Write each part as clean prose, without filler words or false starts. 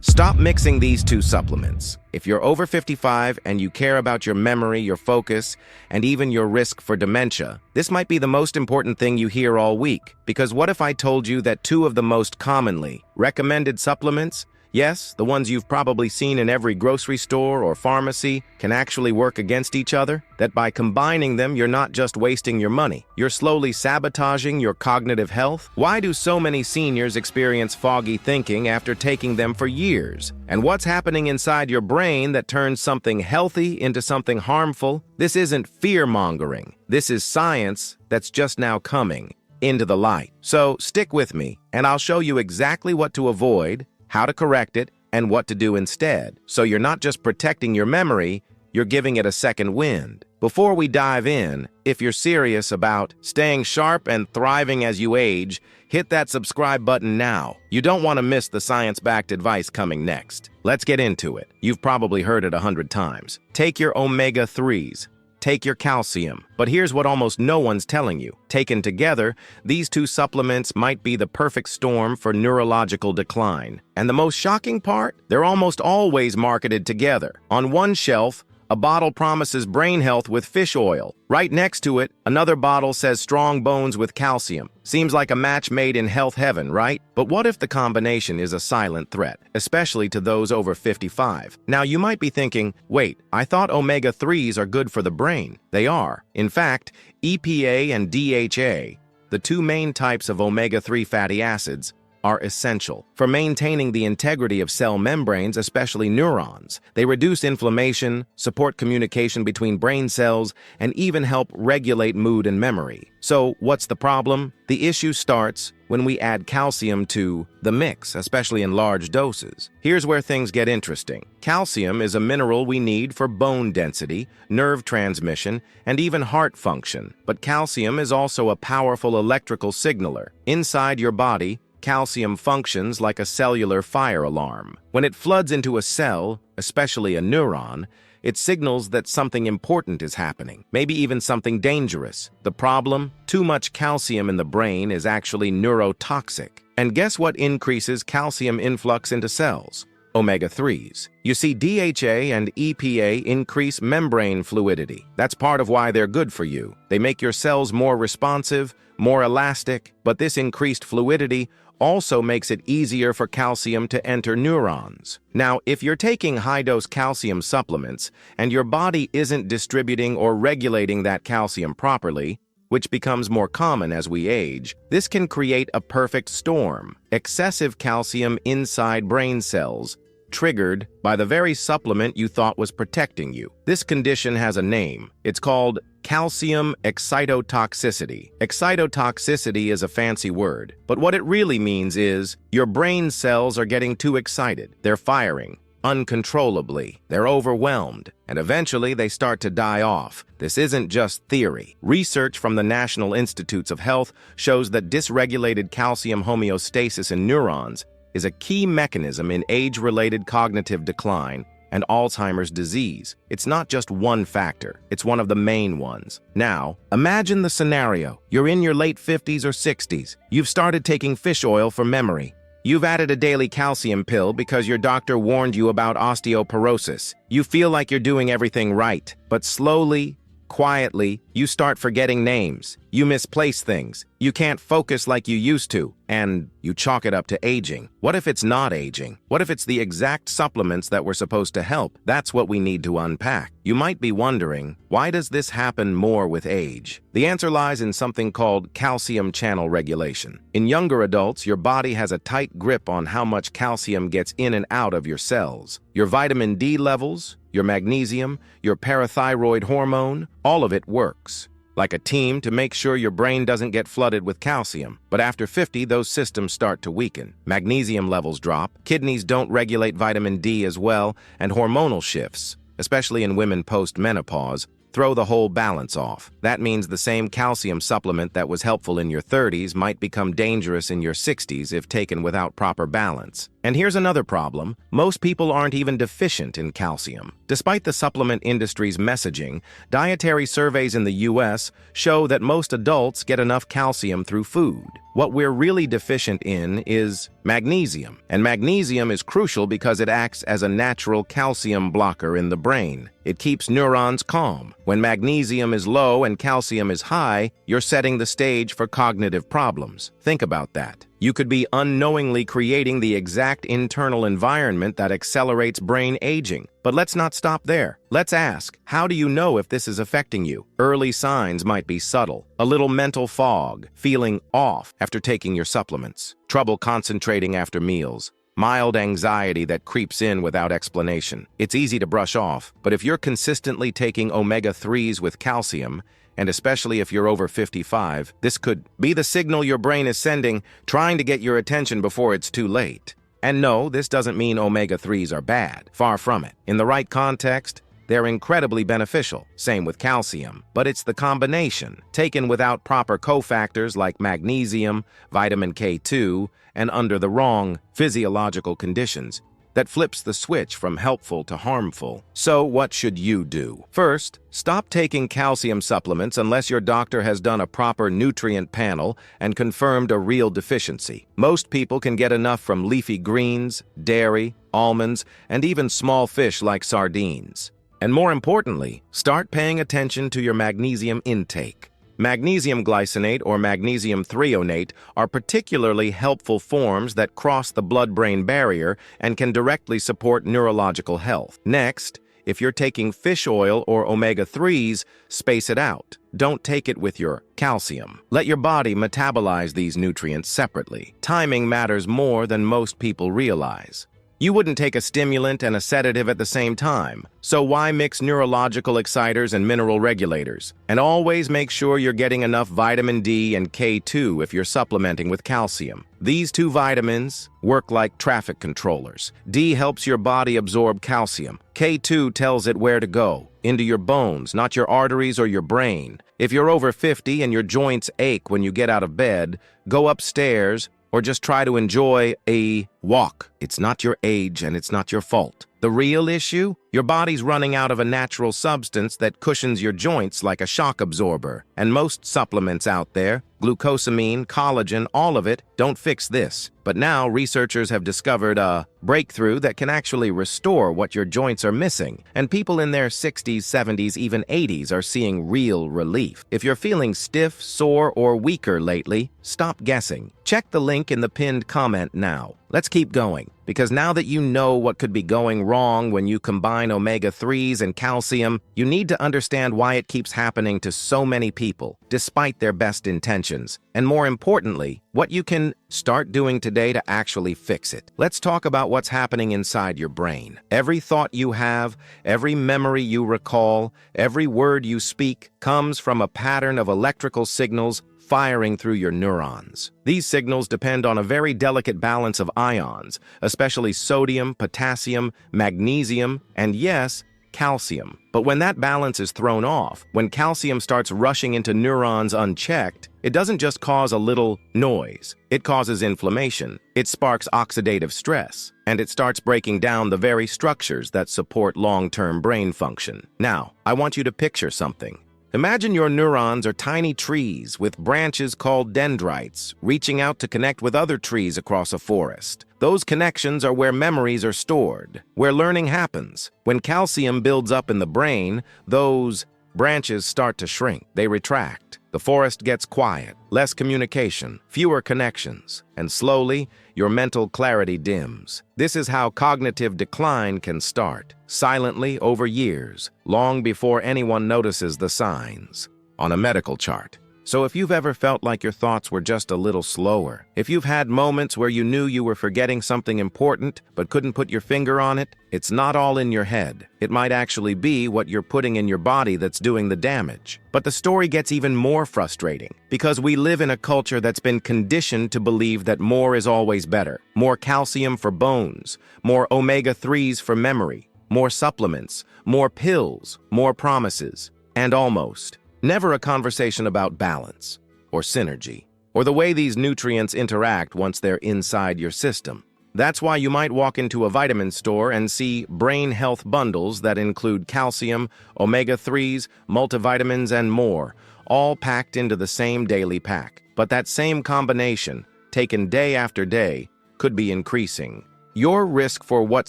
Stop mixing these two supplements. If you're over 55 and you care about your memory, your focus, and even your risk for dementia, this might be the most important thing you hear all week. Because what if I told you that two of the most commonly recommended supplements, yes, the ones you've probably seen in every grocery store or pharmacy, can actually work against each other? That by combining them, you're not just wasting your money, you're slowly sabotaging your cognitive health? Why do so many seniors experience foggy thinking after taking them for years? And what's happening inside your brain that turns something healthy into something harmful? This isn't fear-mongering. This is science that's just now coming into the light. So stick with me, and I'll show you exactly what to avoid, how to correct it, and what to do instead. So you're not just protecting your memory, you're giving it a second wind. Before we dive in, if you're serious about staying sharp and thriving as you age, hit that subscribe button now. You don't want to miss the science-backed advice coming next. Let's get into it. You've probably heard it 100 times. Take your omega-3s. Take your calcium. But here's what almost no one's telling you. Taken together, these two supplements might be the perfect storm for neurological decline. And the most shocking part? They're almost always marketed together. On one shelf, a bottle promises brain health with fish oil. Right next to it, another bottle says strong bones with calcium. Seems like a match made in health heaven, right? But what if the combination is a silent threat, especially to those over 55? Now, you might be thinking, wait, I thought omega-3s are good for the brain. They are. In fact, EPA and DHA, the two main types of omega-3 fatty acids, are essential for maintaining the integrity of cell membranes, especially neurons. They reduce inflammation, support communication between brain cells, and even help regulate mood and memory. So, what's the problem? The issue starts when we add calcium to the mix, especially in large doses. Here's where things get interesting. Calcium is a mineral we need for bone density, nerve transmission, and even heart function. But calcium is also a powerful electrical signaler. Inside your body, calcium functions like a cellular fire alarm. When it floods into a cell, especially a neuron, it signals that something important is happening, maybe even something dangerous. The problem? Too much calcium in the brain is actually neurotoxic. And guess what increases calcium influx into cells? Omega-3s. You see, DHA and EPA increase membrane fluidity. That's part of why they're good for you. They make your cells more responsive, more elastic, but this increased fluidity also makes it easier for calcium to enter neurons. Now, if you're taking high-dose calcium supplements and your body isn't distributing or regulating that calcium properly, which becomes more common as we age, this can create a perfect storm. Excessive calcium inside brain cells, triggered by the very supplement you thought was protecting you. This condition has a name. It's called calcium excitotoxicity. Excitotoxicity is a fancy word, but what it really means is your brain cells are getting too excited. They're firing uncontrollably. They're overwhelmed, and eventually they start to die off. This isn't just theory. Research from the National Institutes of Health shows that dysregulated calcium homeostasis in neurons is a key mechanism in age-related cognitive decline and Alzheimer's disease. It's not just one factor, it's one of the main ones. Now, imagine the scenario. You're in your late 50s or 60s. You've started taking fish oil for memory. You've added a daily calcium pill because your doctor warned you about osteoporosis. You feel like you're doing everything right, but slowly, quietly, you start forgetting names. You misplace things. You can't focus like you used to, and you chalk it up to aging. What if it's not aging? What if it's the exact supplements that were supposed to help? That's what we need to unpack. You might be wondering, why does this happen more with age? The answer lies in something called calcium channel regulation. In younger adults, your body has a tight grip on how much calcium gets in and out of your cells. Your vitamin D levels, your magnesium, your parathyroid hormone, all of it works like a team to make sure your brain doesn't get flooded with calcium. But after 50, those systems start to weaken. Magnesium levels drop, kidneys don't regulate vitamin D as well, and hormonal shifts, especially in women post-menopause, throw the whole balance off. That means the same calcium supplement that was helpful in your 30s might become dangerous in your 60s if taken without proper balance. And here's another problem. Most people aren't even deficient in calcium. Despite the supplement industry's messaging, dietary surveys in the US show that most adults get enough calcium through food. What we're really deficient in is magnesium. And magnesium is crucial because it acts as a natural calcium blocker in the brain. It keeps neurons calm. When magnesium is low and calcium is high, you're setting the stage for cognitive problems. Think about that. You could be unknowingly creating the exact internal environment that accelerates brain aging. But let's not stop there. Let's ask, how do you know if this is affecting you? Early signs might be subtle. A little mental fog, feeling off after taking your supplements, trouble concentrating after meals, mild anxiety that creeps in without explanation. It's easy to brush off, but if you're consistently taking omega-3s with calcium, and especially if you're over 55, this could be the signal your brain is sending, trying to get your attention before it's too late. And no, this doesn't mean omega-3s are bad. Far from it. In the right context, they're incredibly beneficial. Same with calcium. But it's the combination, taken without proper cofactors like magnesium, vitamin K2, and under the wrong physiological conditions, that flips the switch from helpful to harmful. So what should you do? First, stop taking calcium supplements unless your doctor has done a proper nutrient panel and confirmed a real deficiency. Most people can get enough from leafy greens, dairy, almonds, and even small fish like sardines. And more importantly, start paying attention to your magnesium intake. Magnesium glycinate or magnesium threonate are particularly helpful forms that cross the blood-brain barrier and can directly support neurological health. Next, if you're taking fish oil or omega-3s, space it out. Don't take it with your calcium. Let your body metabolize these nutrients separately. Timing matters more than most people realize. You wouldn't take a stimulant and a sedative at the same time, so why mix neurological exciters and mineral regulators? And always make sure you're getting enough vitamin D and K2 if you're supplementing with calcium. These two vitamins work like traffic controllers. D helps your body absorb calcium. K2 tells it where to go, into your bones, not your arteries or your brain. If you're over 50 and your joints ache when you get out of bed, go upstairs, or just try to enjoy a walk. It's not your age and it's not your fault. The real issue? Your body's running out of a natural substance that cushions your joints like a shock absorber. And most supplements out there, glucosamine, collagen, all of it, don't fix this. But now researchers have discovered a breakthrough that can actually restore what your joints are missing. And people in their 60s, 70s, even 80s are seeing real relief. If you're feeling stiff, sore, or weaker lately, stop guessing. Check the link in the pinned comment now. Let's keep going, because now that you know what could be going wrong when you combine omega-3s and calcium, you need to understand why it keeps happening to so many people, despite their best intentions. And more importantly, what you can start doing today to actually fix it. Let's talk about what's happening inside your brain. Every thought you have, every memory you recall, every word you speak comes from a pattern of electrical signals firing through your neurons. These signals depend on a very delicate balance of ions, especially sodium, potassium, magnesium, and yes, calcium. But when that balance is thrown off, when calcium starts rushing into neurons unchecked, it doesn't just cause a little noise. It causes inflammation, it sparks oxidative stress, and it starts breaking down the very structures that support long-term brain function. Now, I want you to picture something. Imagine your neurons are tiny trees with branches called dendrites, reaching out to connect with other trees across a forest. Those connections are where memories are stored, where learning happens. When calcium builds up in the brain, those branches start to shrink. They retract. The forest gets quiet, less communication, fewer connections, and slowly, your mental clarity dims. This is how cognitive decline can start, silently over years, long before anyone notices the signs on a medical chart. So if you've ever felt like your thoughts were just a little slower, if you've had moments where you knew you were forgetting something important but couldn't put your finger on it, it's not all in your head. It might actually be what you're putting in your body that's doing the damage. But the story gets even more frustrating because we live in a culture that's been conditioned to believe that more is always better. More calcium for bones, more omega-3s for memory, more supplements, more pills, more promises, and almost never a conversation about balance or synergy or the way these nutrients interact once they're inside your system. That's why you might walk into a vitamin store and see brain health bundles that include calcium, omega-3s, multivitamins, and more, all packed into the same daily pack. But that same combination, taken day after day, could be increasing your risk for what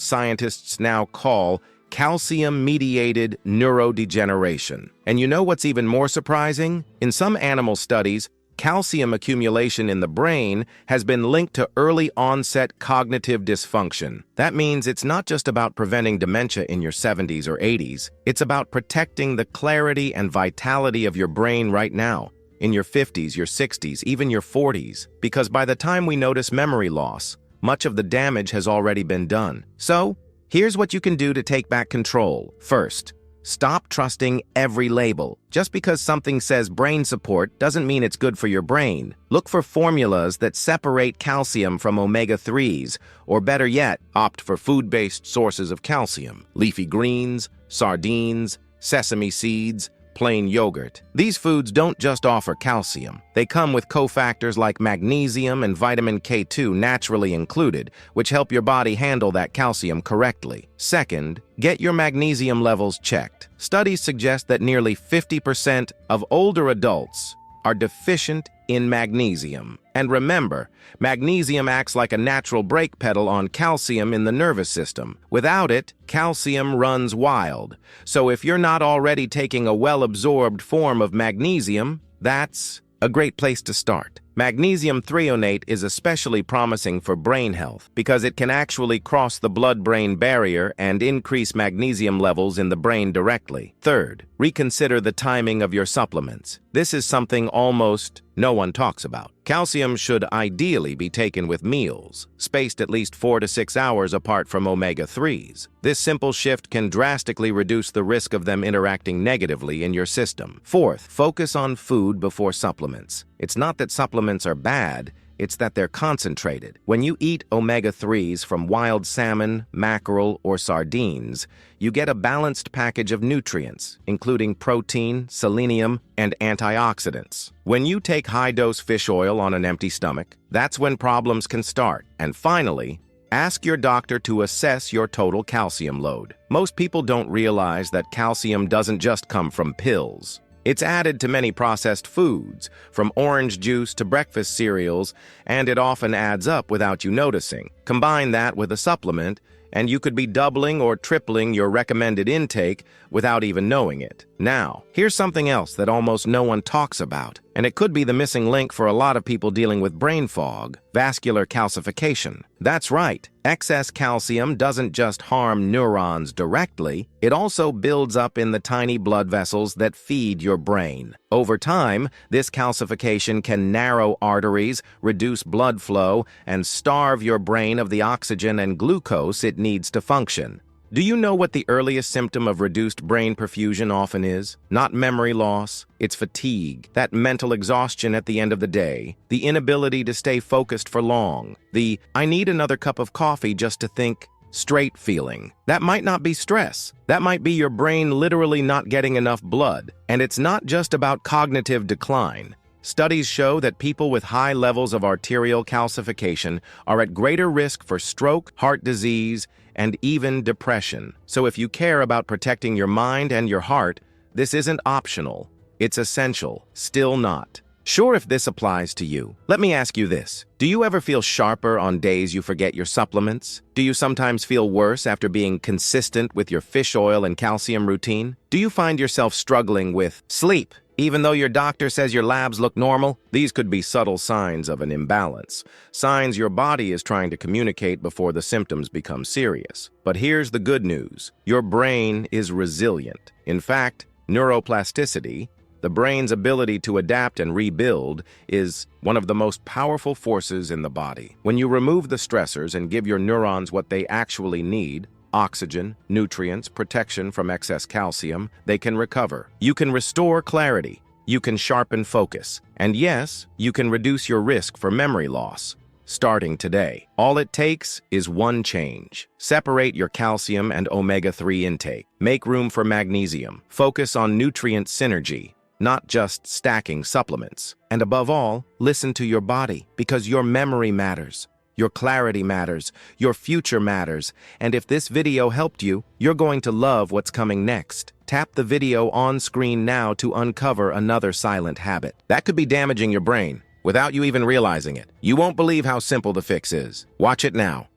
scientists now call calcium-mediated neurodegeneration. And you know what's even more surprising? In some animal studies, calcium accumulation in the brain has been linked to early-onset cognitive dysfunction. That means it's not just about preventing dementia in your 70s or 80s. It's about protecting the clarity and vitality of your brain right now, in your 50s, your 60s, even your 40s. Because by the time we notice memory loss, much of the damage has already been done. So, here's what you can do to take back control. First, stop trusting every label. Just because something says brain support doesn't mean it's good for your brain. Look for formulas that separate calcium from omega-3s, or better yet, opt for food-based sources of calcium. Leafy greens, sardines, sesame seeds, plain yogurt. These foods don't just offer calcium. They come with cofactors like magnesium and vitamin K2 naturally included, which help your body handle that calcium correctly. Second, get your magnesium levels checked. Studies suggest that nearly 50% of older adults are deficient in magnesium. And remember, magnesium acts like a natural brake pedal on calcium in the nervous system. Without it, calcium runs wild. So if you're not already taking a well-absorbed form of magnesium, that's a great place to start. Magnesium threonate is especially promising for brain health because it can actually cross the blood-brain barrier and increase magnesium levels in the brain directly. Third, reconsider the timing of your supplements. This is something almost no one talks about. Calcium should ideally be taken with meals, spaced at least 4 to 6 hours apart from omega-3s. This simple shift can drastically reduce the risk of them interacting negatively in your system. Fourth, focus on food before supplements. It's not that supplements are bad, it's that they're concentrated. When you eat omega-3s from wild salmon, mackerel, or sardines, you get a balanced package of nutrients, including protein, selenium, and antioxidants. When you take high-dose fish oil on an empty stomach, that's when problems can start. And finally, ask your doctor to assess your total calcium load. Most people don't realize that calcium doesn't just come from pills. It's added to many processed foods, from orange juice to breakfast cereals, and it often adds up without you noticing. Combine that with a supplement, and you could be doubling or tripling your recommended intake without even knowing it. Now, here's something else that almost no one talks about, and it could be the missing link for a lot of people dealing with brain fog: vascular calcification. That's right, excess calcium doesn't just harm neurons directly, it also builds up in the tiny blood vessels that feed your brain. Over time, this calcification can narrow arteries, reduce blood flow, and starve your brain of the oxygen and glucose it needs to function. Do you know what the earliest symptom of reduced brain perfusion often is? Not memory loss, it's fatigue, that mental exhaustion at the end of the day, the inability to stay focused for long, the "I need another cup of coffee just to think" straight feeling. That might not be stress. That might be your brain literally not getting enough blood. And it's not just about cognitive decline. Studies show that people with high levels of arterial calcification are at greater risk for stroke, heart disease, and even depression. So if you care about protecting your mind and your heart, this isn't optional. It's essential. Still not. Sure, if this applies to you. Let me ask you this. Do you ever feel sharper on days you forget your supplements? Do you sometimes feel worse after being consistent with your fish oil and calcium routine? Do you find yourself struggling with sleep, even though your doctor says your labs look normal? These could be subtle signs of an imbalance, signs your body is trying to communicate before the symptoms become serious. But here's the good news. Your brain is resilient. In fact, neuroplasticity, the brain's ability to adapt and rebuild, is one of the most powerful forces in the body. When you remove the stressors and give your neurons what they actually need, oxygen, nutrients, protection from excess calcium, they can recover. You can restore clarity. You can sharpen focus. And yes, you can reduce your risk for memory loss. Starting today, all it takes is one change. Separate your calcium and omega-3 intake. Make room for magnesium. Focus on nutrient synergy, not just stacking supplements. And above all, listen to your body, because your memory matters. Your clarity matters, your future matters, and if this video helped you, you're going to love what's coming next. Tap the video on screen now to uncover another silent habit that could be damaging your brain without you even realizing it. You won't believe how simple the fix is. Watch it now.